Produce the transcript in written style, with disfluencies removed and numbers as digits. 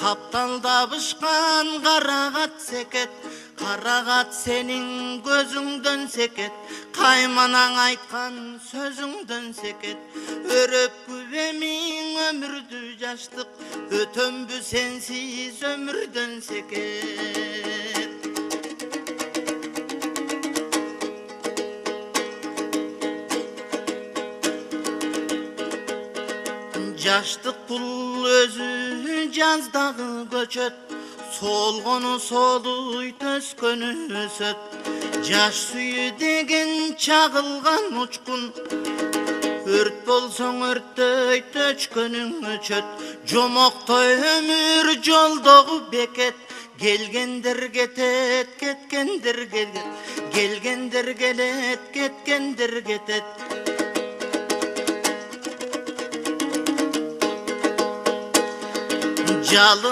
Капталда бышкан карагат секет, карагат сенин көзүңдөн секет, кайманаң айткан сөзүңдөн секет. Өрөпкү эмиң өмүрдү жаштык, өтөмбү сенсиз өмүрдөн секет. Жаштык бул өзү жаздагы көчөт, солгону солуйт, өскөнү өсөт. Жаш сүйү деген чагылган учкун, өрт болсоң өрттөйт, өчкөнүң өчөт. Жомоктой өмүр жолдогу бекет, келгендер кетет, кеткендер келет, келгендер келет, кеткендер кетет. Жалын